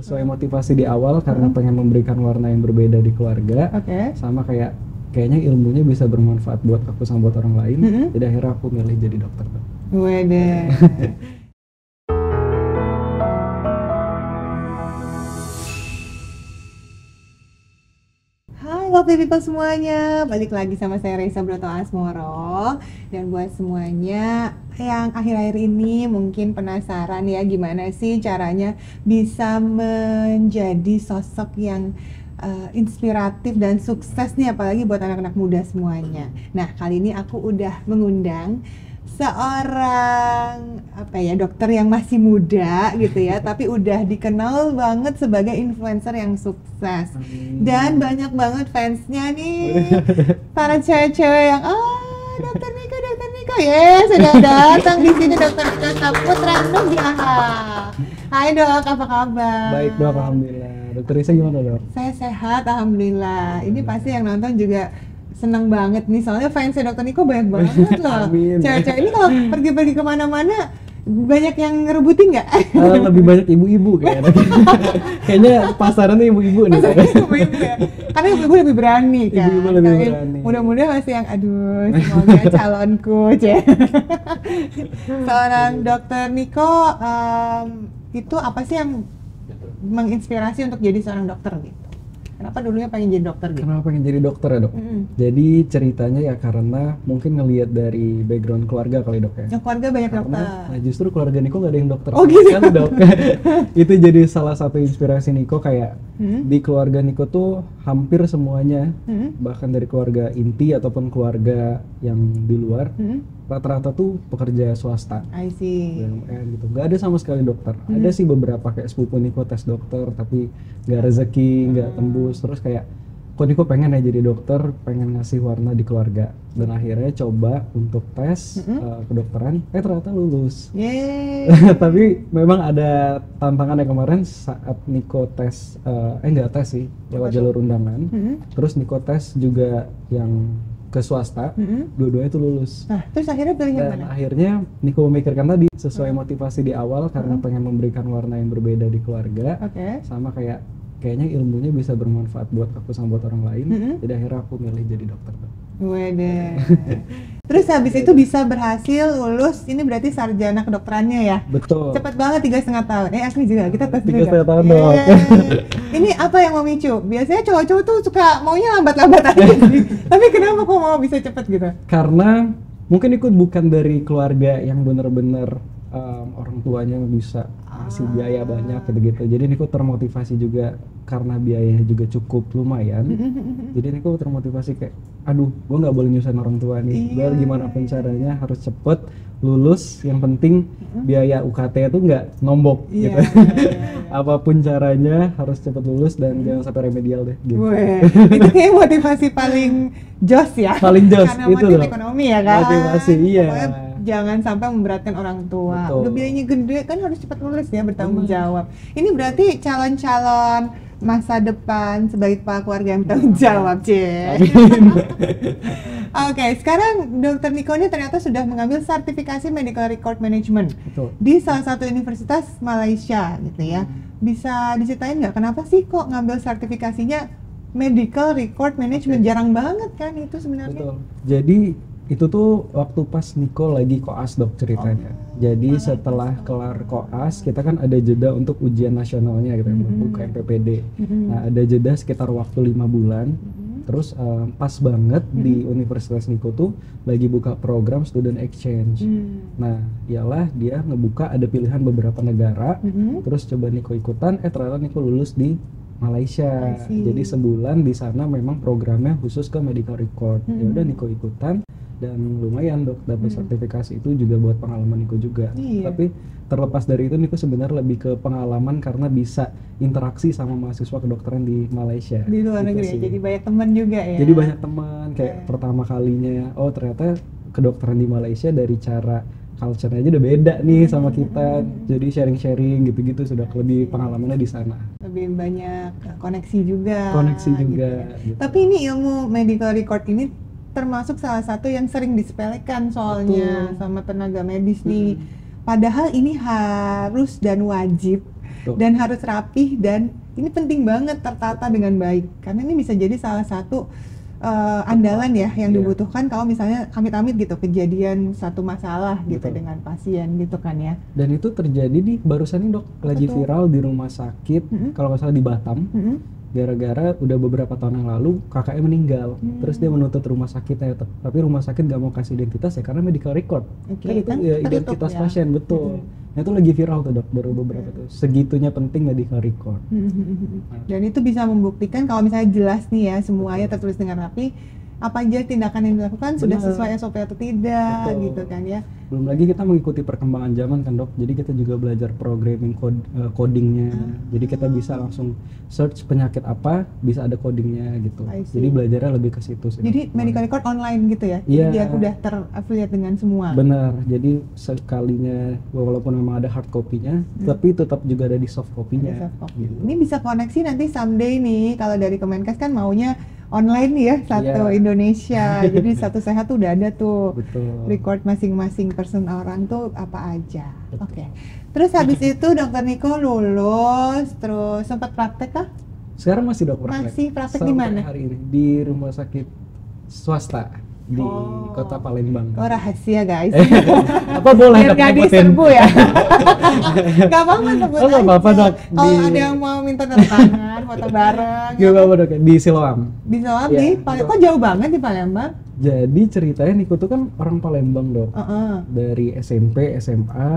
sesuai motivasi di awal karena pengen memberikan warna yang berbeda di keluarga. Sama kayaknya ilmunya bisa bermanfaat buat aku sama buat orang lain. Jadi akhirnya aku milih jadi dokter. Waduh. Lovely people semuanya, balik lagi sama saya Reza Broto Asmoro. Dan buat semuanya yang akhir-akhir ini mungkin penasaran ya gimana sih caranya bisa menjadi sosok yang inspiratif dan sukses nih, apalagi buat anak-anak muda semuanya. Nah, kali ini aku udah mengundang seorang dokter yang masih muda gitu ya, tapi udah dikenal banget sebagai influencer yang sukses. Dan banyak banget fansnya nih, para cewek-cewek yang Dokter Niko, sudah datang di sini Dokter Niko Saputra Nugraha. Hai Dok, apa kabar? Baik Dok, alhamdulillah. Dokter Risa gimana Dok? Saya sehat, alhamdulillah. Ini pasti yang nonton juga seneng banget nih, soalnya fansnya Dokter Niko banyak banget loh. Cewek-cewek ini kalau pergi-pergi kemana-mana banyak yang ngerebutin nggak? Lebih banyak ibu-ibu kayaknya. Kayaknya pasarannya ibu-ibu nih. Ibu-ibu ya. Karena ibu-ibu lebih berani kan. Ibu-ibu lebih berani. Mudah-mudahan masih yang semoga calonku Seorang Dokter Niko, itu apa sih yang menginspirasi untuk jadi seorang dokter gitu? Kenapa dulunya pengen jadi dokter gitu? Kenapa pengen jadi dokter ya Dok? Jadi ceritanya ya karena mungkin ngelihat dari background keluarga kali Dok ya. Keluarga banyak dokter. Nah justru keluarga Niko nggak ada yang dokter. Oh gitu? Kan Dok. Itu jadi salah satu inspirasi Niko kayak di keluarga Niko tuh hampir semuanya, bahkan dari keluarga inti ataupun keluarga yang di luar, rata-rata tuh pekerja swasta. I see. BUMN gitu. Nggak ada sama sekali dokter. Ada sih beberapa kayak sepupu Niko tes dokter tapi nggak rezeki, nggak tembus. Terus kayak kok Niko pengen ya jadi dokter, pengen ngasih warna di keluarga. Dan akhirnya coba untuk tes kedokteran, ternyata lulus. Tapi memang ada tantangannya kemarin saat Niko tes, nggak tes sih, lewat jalur undangan. Terus Niko tes juga yang ke swasta, dua-duanya itu lulus. Nah, terus akhirnya pilih yang mana? Akhirnya Niko memikirkan tadi sesuai motivasi di awal karena pengen memberikan warna yang berbeda di keluarga. Sama kayaknya ilmunya bisa bermanfaat buat aku sama buat orang lain. Jadi akhirnya aku milih jadi dokter. Waduh. Terus habis itu bisa berhasil lulus, ini berarti sarjana kedokterannya ya? Betul. Cepat banget 3,5 tahun. Asli juga, kita tes 3,5 tahun dong. Ini apa yang memicu? Biasanya cowok-cowok tuh suka maunya lambat-lambat aja sih. Tapi kenapa kok mau bisa cepat gitu? Karena mungkin ikut bukan dari keluarga yang benar-benar orang tuanya bisa kasih biaya banyak gitu-gitu. Jadi Niko termotivasi juga karena biayanya juga cukup lumayan. Jadi Niko termotivasi kayak, aduh, gue nggak boleh nyusahin orang tua nih. Gue gimana pun caranya harus cepet lulus. Yang penting biaya UKT itu nggak nombok gitu. Apapun caranya harus cepet lulus dan jangan sampai remedial deh. Gitu. Itu kayak motivasi paling jos ya. Paling jos karena itu motif loh. ekonomi ya kan. Motivasi iya. Pokoknya jangan sampai memberatkan orang tua. Betul. Udah biayanya gede kan harus cepat lulus ya, bertanggung jawab. Ini berarti calon-calon masa depan sebagai kepala keluarga yang bertanggung jawab, Oke, sekarang Dokter Niko ini ternyata sudah mengambil sertifikasi Medical Record Management. Betul. Di salah satu universitas Malaysia gitu ya. Bisa diceritain nggak kenapa sih kok ngambil sertifikasinya Medical Record Management? Jarang banget kan itu sebenarnya. Betul. Jadi itu tuh waktu pas Niko lagi koas Dok ceritanya. Jadi setelah kelar koas kita kan ada jeda untuk ujian nasionalnya gitu, buka MPPD. Nah ada jeda sekitar waktu 5 bulan. Terus pas banget di Universitas Niko tuh lagi buka program student exchange. Nah ialah dia ngebuka ada pilihan beberapa negara. Terus coba Niko ikutan, ternyata Niko lulus di Malaysia. Jadi sebulan di sana memang programnya khusus ke medical record. Ya udah Niko ikutan dan lumayan Dok dapat sertifikasi itu juga buat pengalaman Niko juga. Tapi terlepas dari itu Niko sebenarnya lebih ke pengalaman karena bisa interaksi sama mahasiswa kedokteran di Malaysia. Di luar gitu negeri sih. jadi banyak teman juga ya. Jadi banyak teman kayak pertama kalinya ternyata kedokteran di Malaysia dari cara culture-nya aja udah beda nih sama kita. Jadi sharing-sharing gitu-gitu sudah lebih pengalamannya di sana. Lebih banyak koneksi juga. Gitu. Tapi ini ilmu medical record ini termasuk salah satu yang sering disepelekan soalnya sama tenaga medis nih. Padahal ini harus dan wajib Tuh. Dan harus rapih, dan ini penting banget tertata dengan baik, karena ini bisa jadi salah satu andalan ya yang Iya. dibutuhkan kalau misalnya amit-amit gitu kejadian satu masalah gitu Betul. dengan pasien gitu kan ya. Dan itu terjadi di barusan ini dok, lagi tuh? viral di rumah sakit, kalau nggak salah di Batam, gara-gara udah beberapa tahun yang lalu kakaknya meninggal, terus dia menuntut rumah sakitnya, tapi rumah sakit gak mau kasih identitas ya karena medical record. Oke, Kan itu kan ya tertutup identitas ya. pasien, betul. Nah itu lagi viral tuh dok, baru beberapa tuh, segitunya penting medical record. Dan itu bisa membuktikan kalau misalnya jelas nih ya semuanya tertulis dengan rapi, apa aja tindakan yang dilakukan sudah Benar. sesuai SOP atau tidak. Betul. Gitu kan ya. Belum lagi kita mengikuti perkembangan zaman kan dok, jadi kita juga belajar programming codingnya, jadi kita bisa langsung search penyakit apa, bisa ada codingnya gitu, I see. jadi belajarnya lebih ke situ sih. Jadi medical record online gitu ya. Jadi Iya. dia udah terafiliate dengan semua. Benar, jadi sekalinya walaupun memang ada hard copy-nya, tapi tetap juga ada di soft copy-nya. Ada soft copy. Gitu. Ini bisa koneksi nanti someday nih, kalau dari Kemenkes kan maunya online nih ya, satu Iya. Indonesia. Jadi satu sehat tuh udah ada tuh. Betul. Record masing-masing person orang tuh apa aja. Oke. Terus habis itu Dokter Niko lulus, terus sempat praktek kah? Sekarang masih dok praktek. Masih praktek di Sampai mana? hari ini di rumah sakit swasta di Kota Palembang. Oh rahasia guys. Apa boleh Biar dok gak nyebutin? diserbu ya. Gak apa-apa sebut Oh, nggak apa-apa, aja. Dok. Kalau Di- ada yang mau minta tanda tangan, foto bareng. Gak apa-apa dok, di Siloam. Bisa banget Iya, di Palembang. Kok betul. jauh banget di Palembang? Jadi ceritanya Niko tuh kan orang Palembang dok. Heeh. Dari SMP, SMA,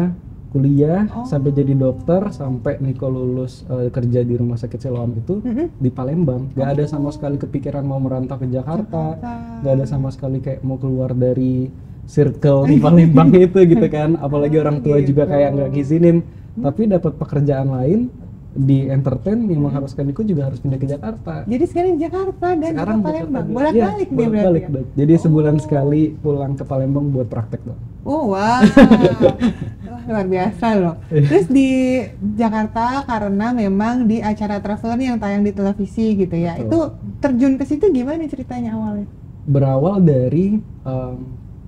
kuliah, Oh. sampai jadi dokter, sampai Niko lulus kerja di rumah sakit Siloam itu di Palembang. Gak ada sama sekali kepikiran mau merantau ke Jakarta. Gak ada sama sekali kayak mau keluar dari circle di Palembang itu gitu kan. Apalagi orang tua juga kayak nggak ngizinin. Tapi dapat pekerjaan lain di entertain yang mengharuskan Niko juga harus pindah ke Jakarta. Jadi sekarang di Jakarta dan Sekarang ke Palembang. Jakarta. Bolak-balik Iya, nih berarti. bolak-balik, Ya? Dok. Jadi sebulan sekali pulang ke Palembang buat praktek dok. Oh wow. Wah, luar biasa loh. Terus di Jakarta karena memang di acara traveler yang tayang di televisi gitu ya. Betul. Itu terjun ke situ gimana ceritanya awalnya? Berawal dari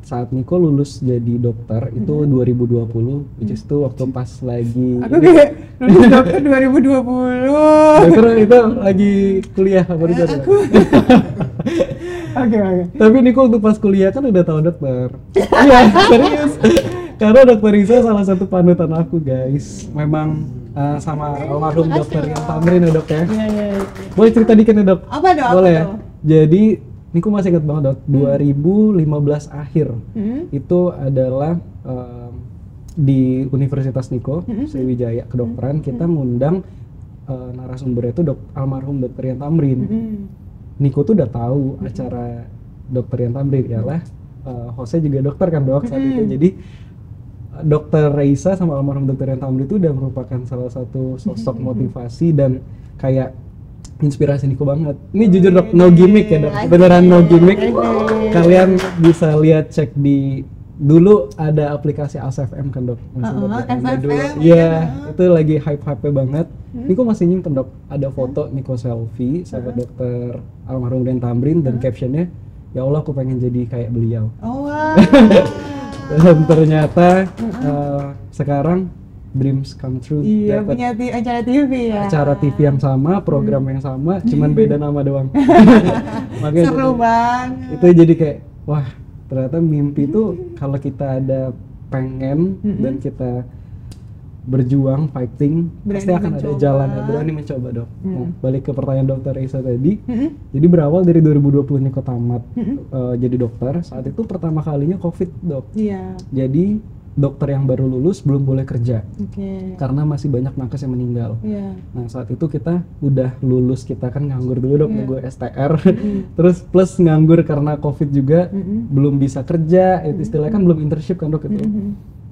saat Niko lulus jadi dokter itu 2020, which is itu waktu pas lagi Aku kayak lulus dokter 2020. dokter itu lagi kuliah baru jadi. Oke. Tapi Niko waktu pas kuliah kan udah tahu dokter. Iya, serius. Karena dokter Risa salah satu panutan aku guys. Memang sama almarhum makasih dokter loh. yang Tamrin ya dok ya. Iya, iya. Boleh cerita dikit ya dok? Apa dong? Boleh ya? Jadi Niko masih ingat banget dok, 2015 akhir itu adalah di Universitas Niko, Sriwijaya kedokteran, kita ngundang narasumbernya itu almarhum dokter Rian Tamrin. Niko tuh udah tahu acara dokter Rian Tamrin, ialah hostnya juga dokter kan dok saat itu. Jadi dokter Reisa sama almarhum dokter Rian Tamrin itu udah merupakan salah satu sosok motivasi dan kayak inspirasi Niko banget. Ini jujur dok, no gimmick ya dok, beneran no gimmick. Kalian bisa lihat cek di dulu ada aplikasi ASFM kan dok. SFM, Iya, itu lagi hype-hype banget. Niko masih nyimpen dok, ada foto Niko selfie sama dokter almarhum Rian Tamrin dan captionnya, ya Allah aku pengen jadi kayak beliau. Oh wow. Dan ternyata sekarang dreams come true. Iya, Dapat punya acara TV ya. acara TV yang sama, program yang sama, cuman beda nama doang. Makanya Seru banget. itu jadi kayak wah, ternyata mimpi itu kalau kita ada pengen dan kita berjuang, fighting, Berani pasti akan ada mencoba. jalan ya, berani mencoba dok. Nah, balik ke pertanyaan dokter Reisa tadi, jadi berawal dari 2020 Niko tamat jadi dokter, saat itu pertama kalinya COVID dok. Iya. Jadi dokter yang baru lulus belum boleh kerja Oke. karena masih banyak nakes yang meninggal. Iya. Nah saat itu kita udah lulus, kita kan nganggur dulu dok, nunggu STR, terus plus nganggur karena COVID juga, belum bisa kerja, itu istilahnya kan belum internship kan dok itu.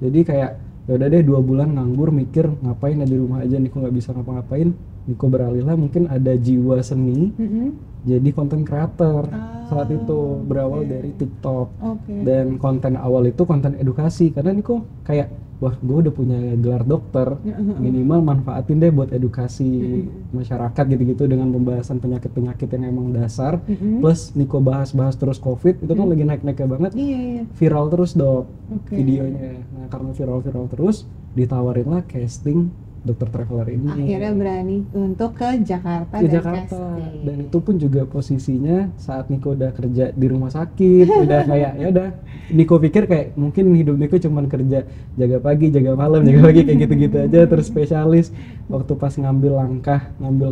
Jadi kayak ya udah deh 2 bulan nganggur, mikir ngapain ya di rumah aja, Niko nggak bisa ngapa-ngapain. Niko beralihlah, mungkin ada jiwa seni, jadi konten creator. Saat itu berawal dari TikTok. Oke. Dan konten awal itu konten edukasi, karena Niko kayak wah gue udah punya gelar dokter, minimal manfaatin deh buat edukasi masyarakat gitu-gitu dengan pembahasan penyakit-penyakit yang emang dasar, plus Niko bahas-bahas terus COVID, itu kan lagi naik-naiknya banget, Iya, iya. viral terus dok Oke. videonya. Nah karena viral-viral terus, ditawarinlah casting dokter traveler ini. Akhirnya berani untuk ke Jakarta Ke dan Jakarta, casting. dan itu pun juga posisinya saat Niko udah kerja di rumah sakit, udah kayak ya udah, Niko pikir kayak mungkin hidup Niko cuman kerja jaga pagi, jaga malam, jaga pagi kayak gitu-gitu aja, terus spesialis. Waktu pas ngambil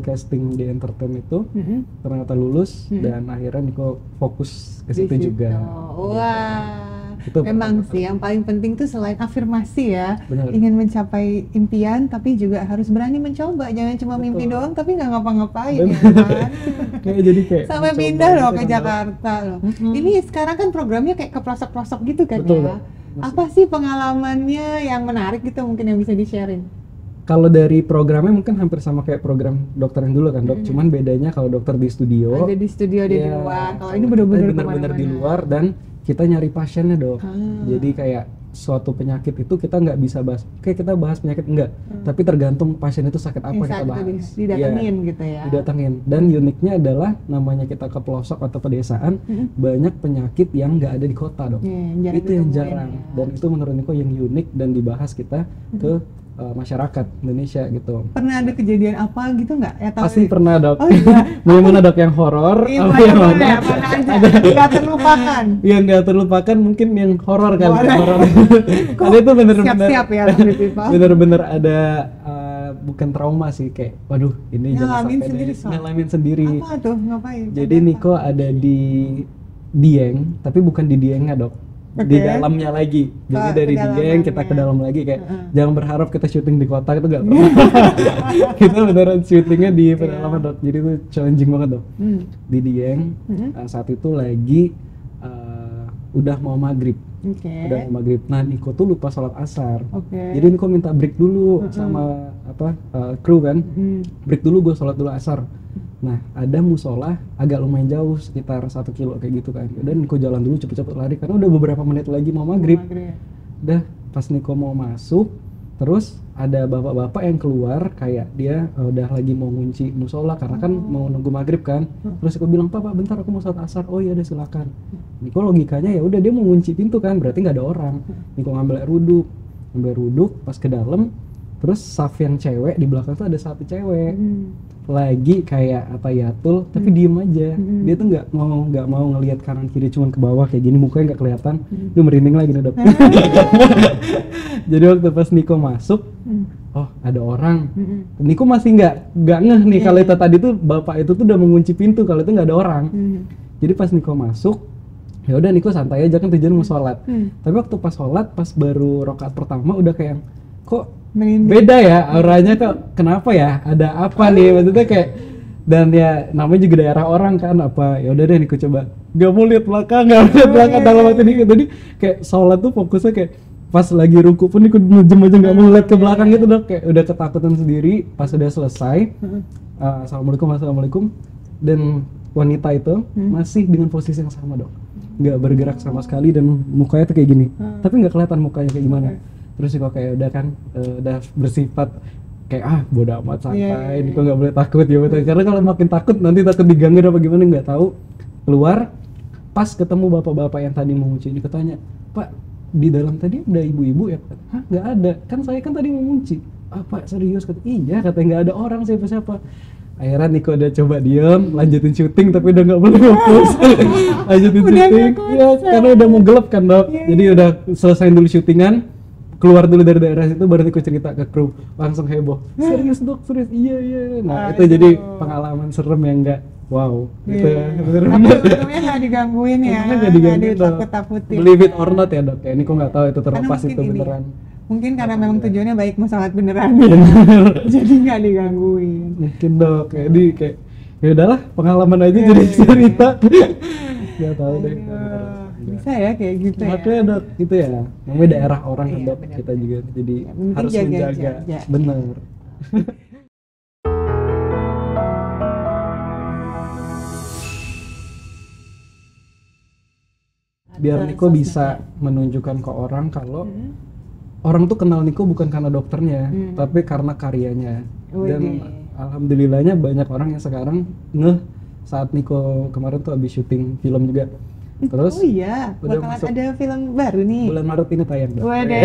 casting di entertain itu, ternyata lulus dan akhirnya Niko fokus ke Di situ juga. Wah. Itu Memang pertama sih yang paling penting tuh selain afirmasi ya, Bener. ingin mencapai impian tapi juga harus berani mencoba, jangan cuma mimpi Betul. doang tapi nggak ngapa-ngapain ya Bener. kan. Kayak jadi kayak Sampai mencoba pindah loh gitu ke kan, Jakarta loh. Ini sekarang kan programnya kayak ke pelosok-pelosok gitu kan Betul, ya. Dok. Masih. Apa sih pengalamannya yang menarik gitu mungkin yang bisa di-sharing? Kalau dari programnya mungkin hampir sama kayak program dokter yang dulu kan dok, cuman bedanya kalau dokter di studio, Ada di studio di ya, luar. Kalau ini benar-benar benar-benar di kemana-mana. luar dan kita nyari pasiennya dok. Ah. Jadi kayak suatu penyakit itu kita nggak bisa bahas, kayak kita bahas penyakit enggak, tapi tergantung pasien itu sakit apa Yang kita saat itu bahas. didatengin Iya, gitu ya. didatengin. Dan uniknya adalah namanya kita ke pelosok atau pedesaan, banyak penyakit yang nggak ada di kota dok. Iya, yang jarang Itu yang ditemuin jarang ya. dan itu menurut Niko yang unik dan dibahas kita ke masyarakat Indonesia gitu. Pernah ada kejadian apa gitu nggak? Ya, tahu Pasti nih. pernah dok. Oh iya. Mau yang mana dok, yang horor Iya, apa yang boleh, mana? mana aja. Nggak terlupakan. Yang nggak terlupakan mungkin yang horor kali. Boleh. Horor. Kok Karena itu bener-bener siap-siap ya, Bang Pipa? bener-bener ada bukan trauma sih, kayak waduh ini jangan Ngalamin sampai sendiri, deh. Sob. Ngalamin sendiri. Apa tuh? Ngapain? Jadi Ada Niko ada di Dieng, tapi bukan di Diengnya dok, di Oke. dalamnya lagi. Jadi Oh, dari kedalamannya. Dieng kita ke dalam lagi, kayak Heeh. jangan berharap kita syuting di kota, itu nggak pernah. Kita beneran syutingnya di pedalaman dok, jadi itu challenging banget dok. Di Dieng saat itu lagi udah mau maghrib. Oke. Udah mau maghrib. Nah Niko tuh lupa sholat asar. Oke. Jadi Niko minta break dulu sama kru kan. Break dulu, gue sholat dulu asar. Nah ada musola agak lumayan jauh, sekitar 1 kilo kayak gitu kan. Udah Niko jalan dulu cepet-cepet lari karena udah beberapa menit lagi mau maghrib. Udah pas Niko mau masuk, terus ada bapak-bapak yang keluar kayak dia udah lagi mau ngunci musola karena kan mau nunggu maghrib kan. Terus Niko bilang, Pak bentar aku mau sholat asar. Oh iya udah silakan. Niko logikanya ya udah dia mau ngunci pintu kan, berarti nggak ada orang. Niko ngambil air wudhu, pas ke dalam, terus saf yang cewek di belakang tuh ada satu cewek lagi kayak apa ya tul, tapi diem aja. Dia tuh nggak mau ngelihat kanan kiri, cuman ke bawah kayak gini, mukanya nggak kelihatan. Dia merinding lagi nih dok. Jadi waktu pas Niko masuk, oh ada orang. Niko masih nggak ngeh nih kalau itu tadi tuh bapak itu tuh udah mengunci pintu, kalau itu nggak ada orang. Jadi pas Niko masuk, ya udah Niko santai aja kan, tujuan mau sholat. Tapi waktu pas sholat, pas baru rakaat pertama udah kayak kok Merinding. beda ya auranya, kok kenapa ya, ada apa nih maksudnya kayak, dan ya namanya juga daerah orang kan, apa ya udah deh Niko coba nggak mau lihat belakang, dalam hati Niko tadi kayak sholat tuh fokusnya kayak pas lagi ruku pun Niko ngejem aja nggak mau lihat ke belakang gitu dok, kayak udah ketakutan sendiri. Pas udah selesai assalamualaikum, dan wanita itu masih dengan posisi yang sama dok, nggak bergerak sama sekali dan mukanya tuh kayak gini, tapi nggak kelihatan mukanya kayak gimana. Terus Niko kayak udah kan udah bersifat kayak bodo amat, santai. Niko nggak boleh takut ya betul, karena kalau makin takut nanti takut diganggu apa gimana nggak tahu. Keluar pas ketemu bapak-bapak yang tadi mau ngunci, Niko tanya, Pak di dalam tadi ada ibu-ibu ya? Hah nggak ada, kan saya kan tadi mau ngunci. Pak serius? Kata iya, katanya nggak ada orang siapa-siapa. Akhirnya Niko udah coba diem, lanjutin syuting tapi udah nggak boleh fokus. Lanjutin syuting, ya karena udah mau gelap kan dok. Jadi udah selesai dulu syutingan, keluar dulu dari daerah situ, baru Niko cerita ke kru, langsung heboh. Serius dok, serius, iya. Nah itu jadi pengalaman serem yang nggak, wow. Gitu ya, bener-bener. Tapi untungnya nggak digangguin ya, Nggak digangguin dok. ditakut-takutin. Believe it or not ya dok, ya Niko nggak tahu itu Karena terlepas mungkin itu ini, beneran. mungkin karena memang tujuannya baik mau sholat beneran. Jadi nggak digangguin. Mungkin dok, jadi kayak ya udahlah pengalaman aja jadi cerita. Nggak tahu deh. Bisa ya kayak gitu ya. Makanya dok, itu ya namanya daerah orang kan Iya, dok, benar, kita juga jadi penting harus jaga. menjaga. Bener. Biar Niko bisa menunjukkan ke orang kalau orang tuh kenal Niko bukan karena dokternya, tapi karena karyanya. Dan alhamdulillahnya banyak orang yang sekarang ngeh saat Niko kemarin tuh habis syuting film juga. Terus Oh iya, udah bakalan masuk ada film baru nih. bulan Maret ini tayang dok. Waduh.